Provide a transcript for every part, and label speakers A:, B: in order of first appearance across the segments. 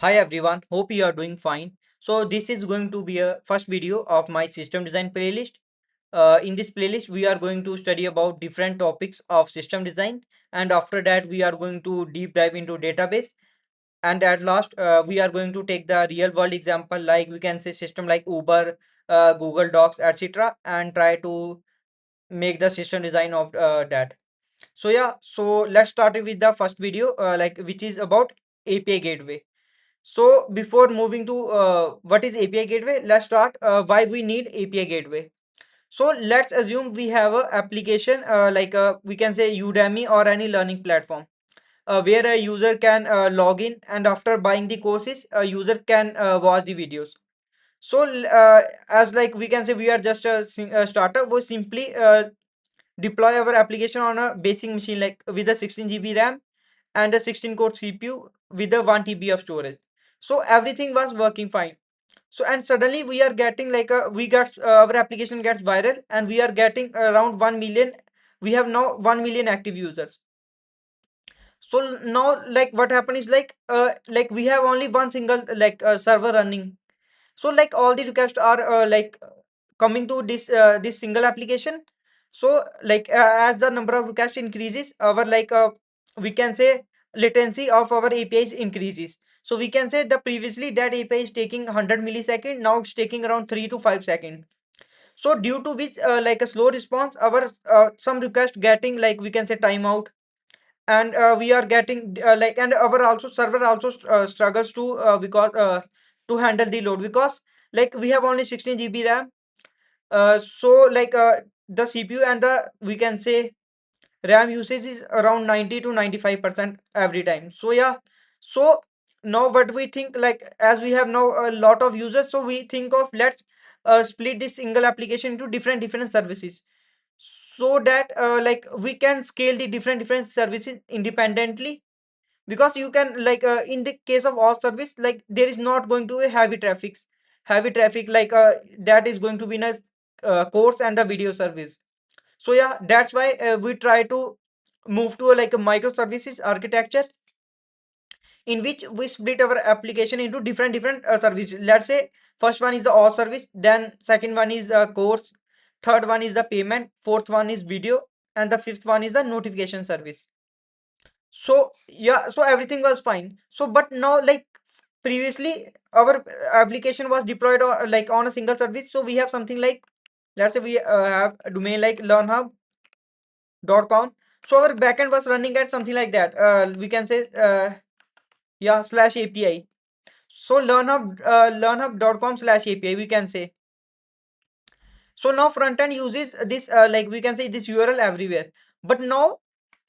A: Hi everyone, hope you are doing fine. So this is going to be a first video of my system design playlist. In this playlist, we are going to study about different topics of system design, and after that, we are going to deep dive into database. And at last, we are going to take the real world example, like we can say system like Uber, Google Docs, etc., and try to make the system design of that. So yeah, so let's start with the first video, like which is about API gateway. So before moving to what is API gateway, let's start why we need API gateway. So let's assume we have a application we can say Udemy or any learning platform where a user can log in, and after buying the courses, a user can watch the videos. So as like we can say we are just a startup, we simply deploy our application on a basic machine like with a 16 GB RAM and a 16 core CPU with a 1 TB of storage. So everything was working fine. So and suddenly we are getting like a we got our application gets viral, and we are getting around 1 million. We have now 1 million active users. So now like what happened is like we have only one single server running. So like all the requests are coming to this single application. So as the number of requests increases, our we can say latency of our APIs increases. So we can say the previously that API is taking 100 millisecond, now it's taking around 3 to 5 seconds. So due to which like a slow response, our some request getting like we can say timeout, and we are getting and our also server also struggles to handle the load, because like we have only 16 GB RAM. So the CPU and the we can say RAM usage is around 90 to 95% every time. So yeah, so now what we think, like as we have now a lot of users, so we think of let's split this single application into different services, so that we can scale the different services independently. Because you can in the case of all service, like there is not going to be heavy traffic that is going to be in a course and the video service. So yeah, that's why we try to move to a microservices architecture, in which we split our application into different services. Let's say first one is the all service, then second one is course, third one is the payment, fourth one is video, and the fifth one is the notification service. So yeah, so everything was fine. So but now like previously our application was deployed on a single service. So we have something like, let's say we have a domain like learnhub.com. So our backend was running at something like that, we can say yeah slash API. So learnhub.com slash API we can say. So now front end uses this we can say this URL everywhere. But now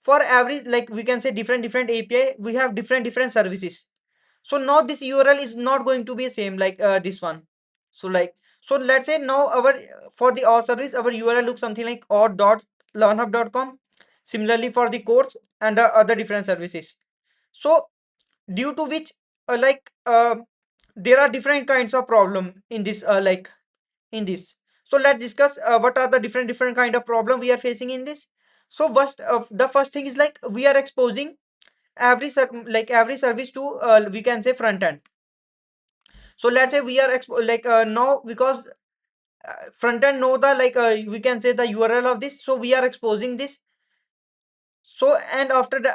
A: for every like we can say different API, we have different services. So now this URL is not going to be same like this one. So so let's say now our for the all service, our URL looks something like or.learnhub.com. Similarly for the course and the other different services. So due to which there are different kinds of problem in this in this. So let's discuss what are the different kind of problem we are facing in this. So first the first thing is like we are exposing every service to we can say front end. So let's say we are now because front end know the we can say the URL of this, so we are exposing this. So and after the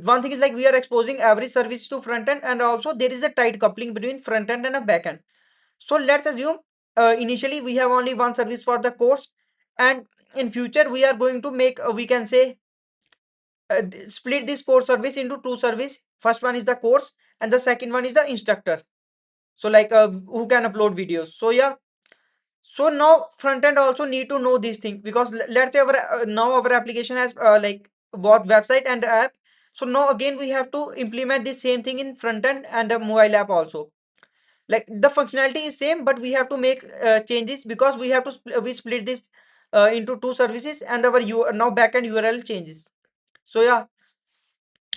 A: one thing is like we are exposing every service to front end, and also there is a tight coupling between front end and a back end. So let's assume initially we have only one service for the course, and in future we are going to make we can say split this course service into two service. First one is the course, and the second one is the instructor. So who can upload videos. So yeah, so now front end also need to know these things, because let's say our now our application has both website and app. So now again we have to implement the same thing in front end and a mobile app also. Like the functionality is same, but we have to make changes, because we have to we split this into two services, and our now backend URL changes. So yeah,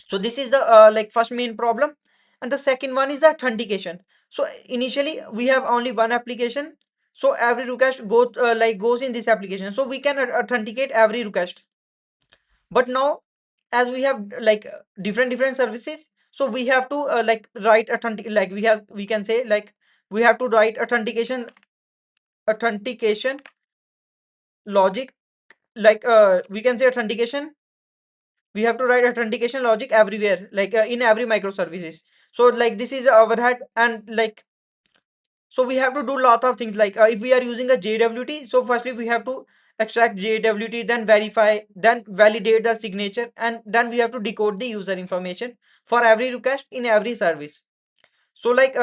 A: so this is the first main problem. And the second one is the authentication. So initially we have only one application, so every request goes in this application, so we can authenticate every request. But now as we have different services, So we have to like write authentic, like we can say like we have to write authentication logic, like we can say authentication, we have to write authentication logic everywhere, like in every microservices. So like this is our head, and like so we have to do lot of things, like if we are using a JWT, so firstly we have to extract JWT, then verify, then validate the signature, and then we have to decode the user information for every request in every service. So like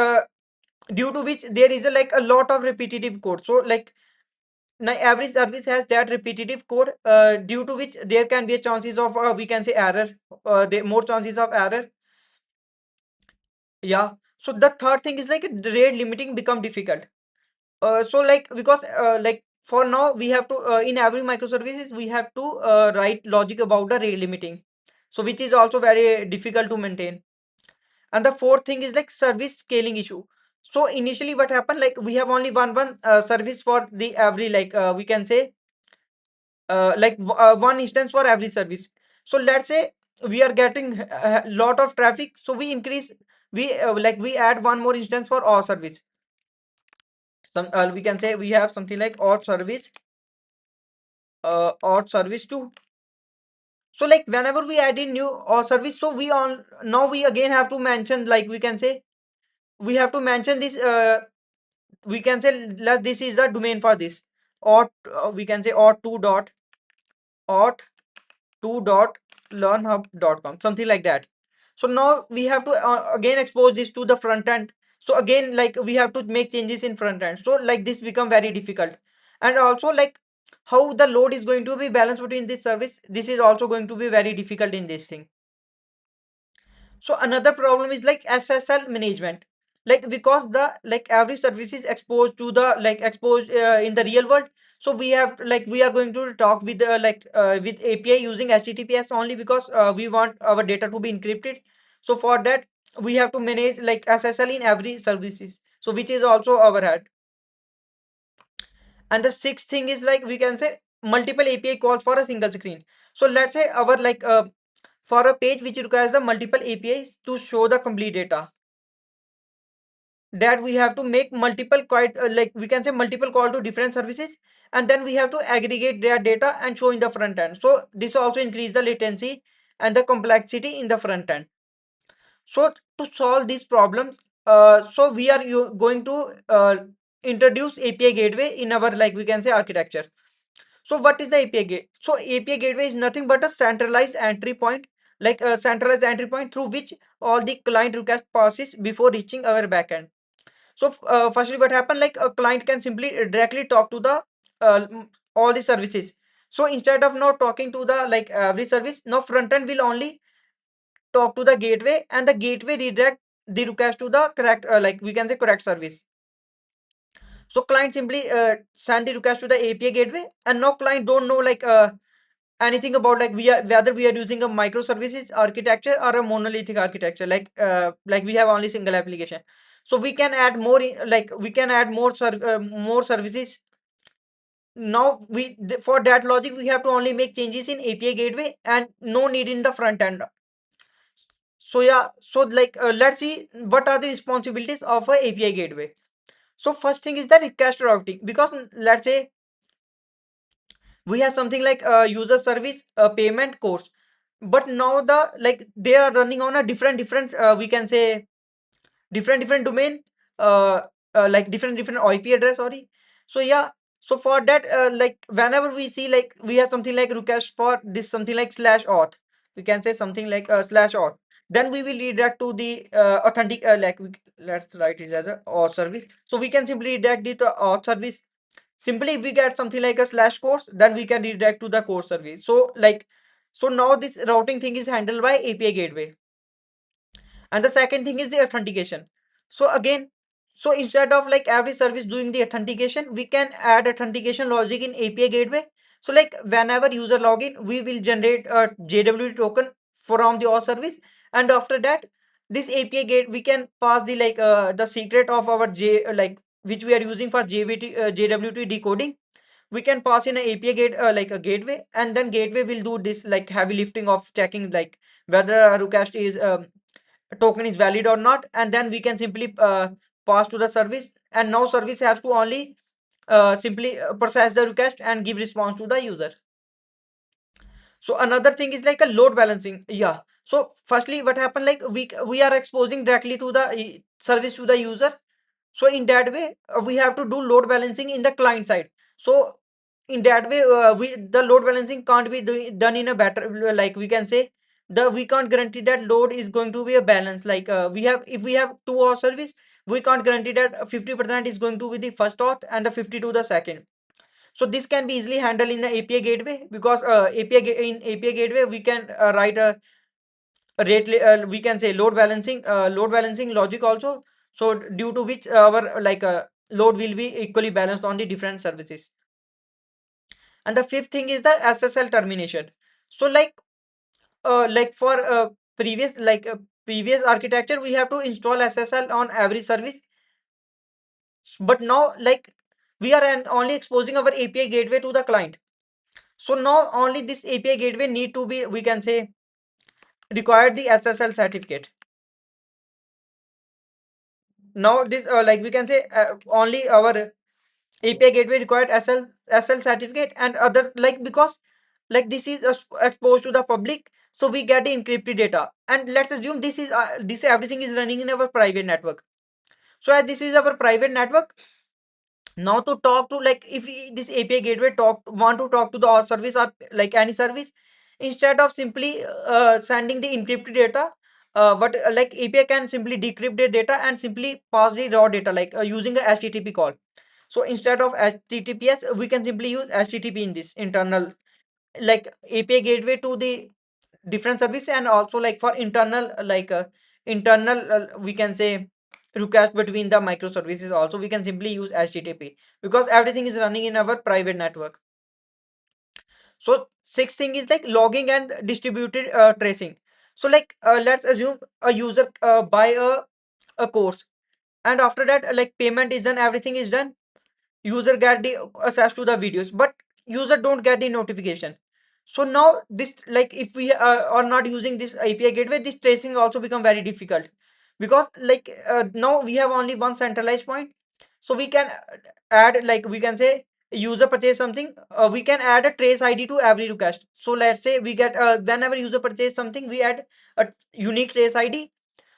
A: due to which there is a, like a lot of repetitive code. So like now every service has that repetitive code, due to which there can be a chances of we can say error, there more chances of error. Yeah. So the third thing is like rate limiting become difficult. So like because like for now we have to in every microservices we have to write logic about the rate limiting, so which is also very difficult to maintain. And the fourth thing is like service scaling issue. So initially what happened, like we have only one service for the every, like we can say one instance for every service. So let's say we are getting a lot of traffic, so we increase, we add one more instance for all service. Some we can say we have something like odd service too. So like whenever we add in new or service, so we on now we again have to mention, like we can say we have to mention this, we can say this is the domain for this, or we can say or 2.learnhub.com, something like that. So now we have to again expose this to the front end. So again, like we have to make changes in front end, so like this become very difficult. And also like how the load is going to be balanced between this service, this is also going to be very difficult in this thing. So another problem is like SSL management, like because the like every service is exposed to the like exposed in the real world. So we have like we are going to talk with with API using HTTPS only, because we want our data to be encrypted. So for that we have to manage like SSL in every services, so which is also overhead. And the sixth thing is like we can say multiple API calls for a single screen. So let's say our like for a page which requires the multiple APIs to show the complete data, that we have to make multiple quite like we can say multiple call to different services, and then we have to aggregate their data and show in the front end. So this also increase the latency and the complexity in the front end. So to solve these problems, so we are going to introduce API gateway in our, like we can say, architecture. So what is the API gateway? So API gateway is nothing but a centralized entry point, like a centralized entry point through which all the client request passes before reaching our backend. So firstly what happened, like a client can simply directly talk to the all the services. So instead of now talking to the like every service, now front end will only talk to the gateway, and the gateway redirect the request to the correct like we can say correct service. So client simply send the request to the API gateway, and now client don't know like anything about like we are whether we are using a microservices architecture or a monolithic architecture, like we have only single application. So we can add more like we can add more services. Now for that logic we have to only make changes in API gateway and no need in the front end. So yeah, so like let's see what are the responsibilities of a API gateway. So first thing is the request routing, because let's say we have something like user service payment course, but now the like they are running on a different we can say different domain, uh, like different IP address, sorry. So yeah, so for that like whenever we see like we have something like request for this something like slash auth, we can say something like slash auth, then we will redirect to the authentic let's write it as a auth service. So we can simply redirect it to auth service. Simply if we get something like a slash course, then we can redirect to the course service. So like so now this routing thing is handled by API gateway. And the second thing is the authentication. So again, so instead of like every service doing the authentication, we can add authentication logic in API gateway. So like whenever user login, we will generate a JWT token from the auth service, and after that this API gate we can pass the like the secret of our j like which we are using for JWT decoding. We can pass in a API gate like a gateway, and then gateway will do this like heavy lifting of checking like whether a request is token is valid or not, and then we can simply pass to the service, and now service has to only simply process the request and give response to the user. So another thing is like a load balancing. Yeah. So firstly, what happened, like we are exposing directly to the service to the user. So in that way, we have to do load balancing in the client side. So in that way, we the load balancing can't be done in a better, like we can say, the we can't guarantee that load is going to be a balance. Like we have, if we have 2 hour service, we can't guarantee that 50% is going to be the first auth and the 50 to the second. So this can be easily handled in the API gateway, because in API gateway we can write a rate we can say load balancing logic also. So due to which our load will be equally balanced on the different services. And the fifth thing is the SSL termination. So like for previous like previous architecture, we have to install SSL on every service, but now like we are only exposing our API gateway to the client. So now only this API gateway need to be, we can say, required the SSL certificate. Now this like we can say only our API gateway required SL certificate, and other like, because like this is exposed to the public, so we get the encrypted data. And let's assume this everything is running in our private network. So as this is our private network, now to talk to, like if this API gateway want to talk to the our service or like any service, instead of simply sending the encrypted data, what like API can simply decrypt the data and simply pass the raw data, like using a HTTP call. So instead of HTTPS, we can simply use HTTP in this internal, like API gateway to the different service, and also like for internal internal we can say request between the microservices also, we can simply use HTTP, because everything is running in our private network. So sixth thing is like logging and distributed tracing. So like let's assume a user buy a course, and after that like payment is done, everything is done, user get the access to the videos, but user don't get the notification. So now this, like if we are not using this API gateway, this tracing also become very difficult, because like now we have only one centralized point. So we can add, like we can say, user purchase something, we can add a trace ID to every request. So let's say we get whenever user purchase something, we add a unique trace ID.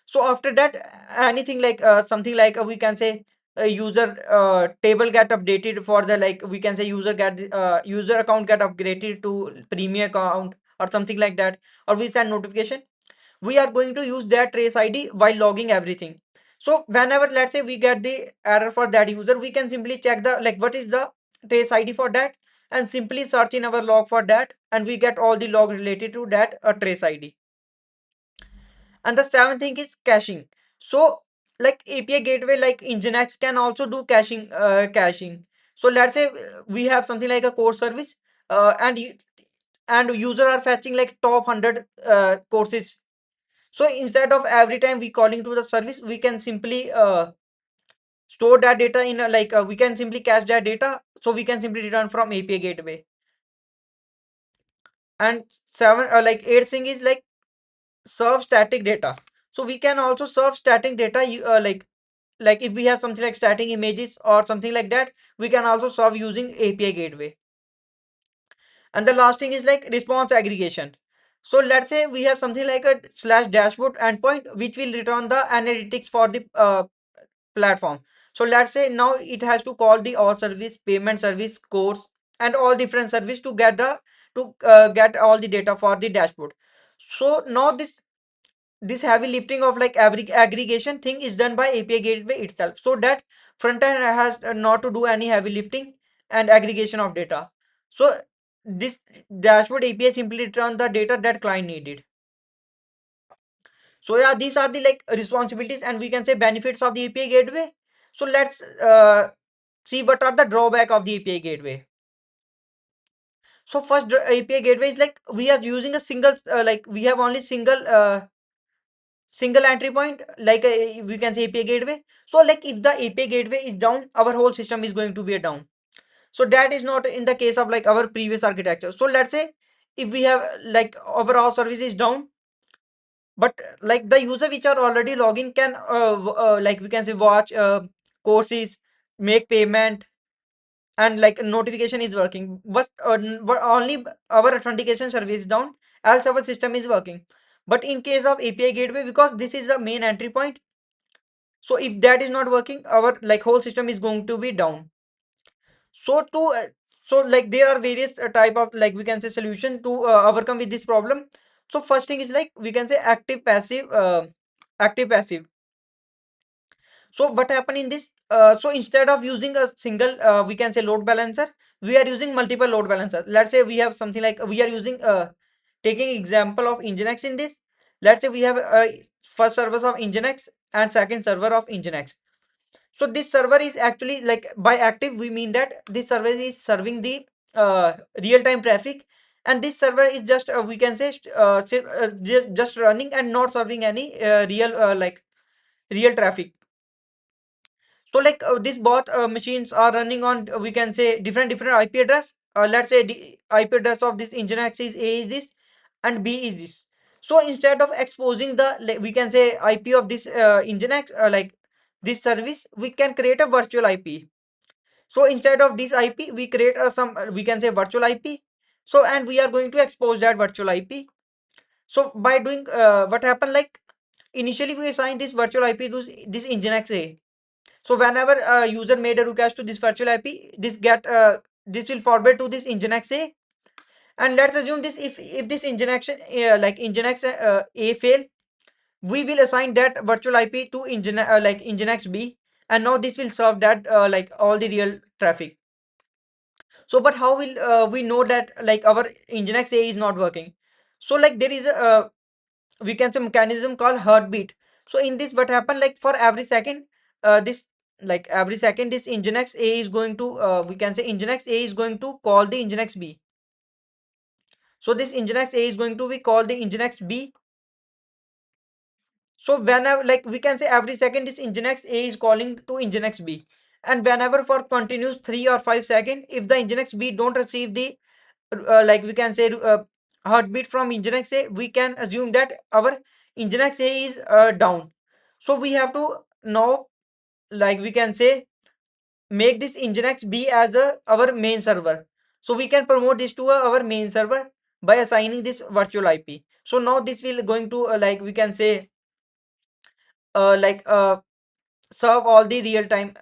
A: So after that, anything like something like we can say a user table get updated for the, like we can say, user account get upgraded to premium account or something like that, or we send notification, we are going to use that trace ID while logging everything. So whenever let's say we get the error for that user, we can simply check the, like what is the trace ID for that, and simply search in our log for that, and we get all the log related to that trace ID. And the seventh thing is caching. So like API gateway like Nginx can also do caching. So let's say we have something like a core service, and user are fetching like top 100 courses. So instead of every time we calling to the service, we can simply store that data in we can simply cache that data, so we can simply return from API gateway. And eighth thing is like serve static data. So we can also serve static data, like if we have something like static images or something like that, we can also serve using API gateway. And the last thing is like response aggregation. So let's say we have something like a slash dashboard endpoint, which will return the analytics for the platform. So let's say now it has to call the all service, payment service, course, and all different service to get all the data for the dashboard. So now this heavy lifting of like every aggregation thing is done by API gateway itself, so that front end has not to do any heavy lifting and aggregation of data. So this dashboard API simply return the data that client needed. So yeah, these are the like responsibilities and we can say benefits of the API gateway. So let's see what are the drawback of the API gateway. So first, API gateway is like we are using a single like we have only single entry point, like we can say API gateway. So like if the API gateway is down, our whole system is going to be a down. So that is not in the case of like our previous architecture. So let's say if we have like overall service is down, But like the user which are already login can like we can say watch courses, make payment, and like notification is working, but only our authentication service is down, else our system is working. But in case of API gateway, because this is the main entry point, so if that is not working, our like whole system is going to be down. So to so like there are various type of like we can say solution to overcome with this problem. So first thing is like we can say active passive. So what happen in this? So instead of using a single, we can say load balancer, we are using multiple load balancers. Let's say we have something like we are using taking example of Nginx in this. Let's say we have a first server of Nginx and second server of Nginx. So this server is actually like by active we mean that this server is serving the real-time traffic, and this server is just we can say just running and not serving any real traffic. So like these both machines are running on we can say different IP address. Let's say the IP address of this Nginx is A is this and B is this. So instead of exposing the like, we can say IP of this Nginx like this service, we can create a virtual IP. So instead of this IP, we create some we can say virtual IP. So and we are going to expose that virtual IP. So by doing what happened like initially we assign this virtual IP to this Nginx A. So whenever a user made a request to this virtual IP, this will forward to this Nginx A. And let's assume this if this Nginx like Nginx A fail, we will assign that virtual IP to Nginx B, and now this will serve that like all the real traffic. So but how will we know that like our Nginx A is not working? So like there is a we can say mechanism called heartbeat. So in this what happen like for every second this like every second this Nginx A is going to we can say Nginx A is going to call the Nginx B. So this Nginx A is going to be called the Nginx B. So whenever like we can say every second this Nginx A is calling to Nginx B, and whenever for continuous 3 or 5 seconds, if the Nginx B don't receive the like we can say heartbeat from Nginx A, we can assume that our Nginx A is down. So we have to now like we can say make this Nginx B as a our main server. So we can promote this to our main server by assigning this virtual IP. So now this will going to like we can say like serve all the real time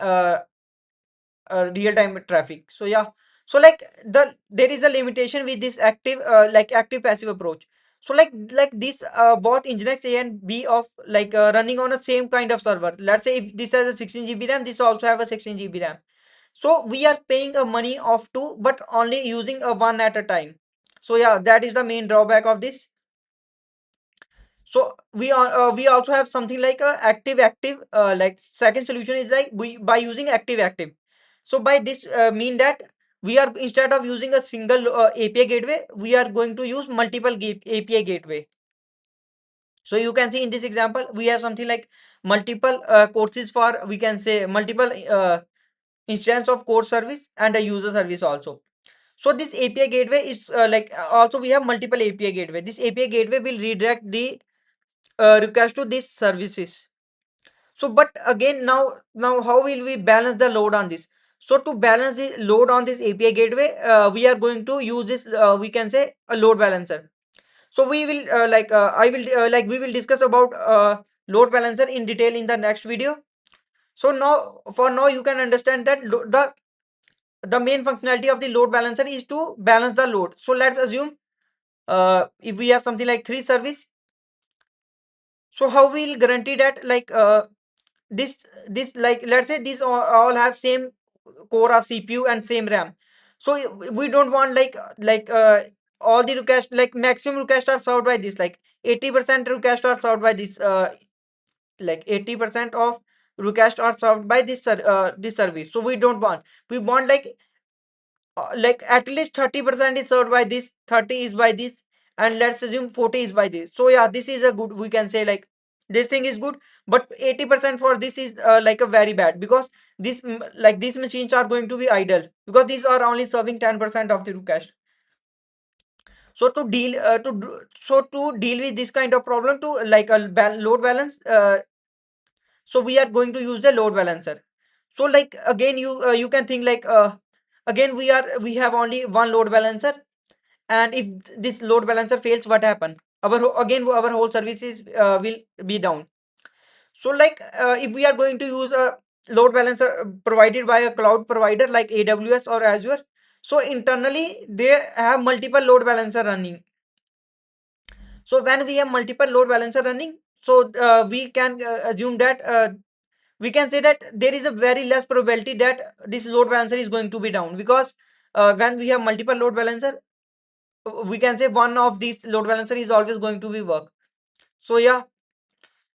A: traffic. So yeah, so like there is a limitation with this active like active passive approach. So like this both Nginx A and B of like running on a same kind of server. Let's say if this has a 16 GB RAM, this also have a 16 GB RAM. So we are paying a money of two but only using a one at a time. So yeah, that is the main drawback of this. So we also have something like a active like second solution is like we by using active. So by this mean that we are instead of using a single API gateway, we are going to use multiple API gateway. So you can see in this example we have something like multiple courses for we can say multiple instance of core service and a user service also. So this API gateway is also we have multiple API gateway. This API gateway will redirect the request to these services. So but again now how will we balance the load on this? So to balance the load on this API gateway, we are going to use this we can say a load balancer. So we will I will like we will discuss about load balancer in detail in the next video. So now for now you can understand that the main functionality of the load balancer is to balance the load. So let's assume if we have something like three service, so how we'll guarantee that like this like let's say these all have same core of CPU and same RAM. So we don't want all the requests like maximum requests are served by this like 80% requests are served by this like 80% of requests are served by this service. So we don't want, we want like at least 30% is served by this, 30 is by this, and let's assume 40 is by this. So yeah, this is a good we can say like this thing is good, but 80% for this is like a very bad because like these machines are going to be idle because these are only serving 10% of the request. So to deal with this kind of problem, to like a load balance, so we are going to use the load balancer. So like again, you can think like, again we have only one load balancer, and if this load balancer fails, what happen? Again our whole services will be down. So like if we are going to use a load balancer provided by a cloud provider like AWS or Azure, so internally they have multiple load balancer running. So when we have multiple load balancer running, so we can assume that we can say that there is a very less probability that this load balancer is going to be down, because when we have multiple load balancer, we can say one of these load balancer is always going to be work. So yeah,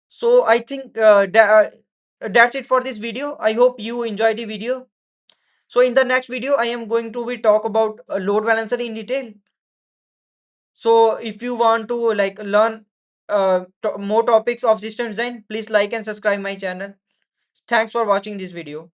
A: so I think that's it for this video. I hope you enjoyed the video. So in the next video I am going to be talk about load balancer in detail. So if you want to like learn more topics of system design, please like and subscribe my channel. Thanks for watching this video.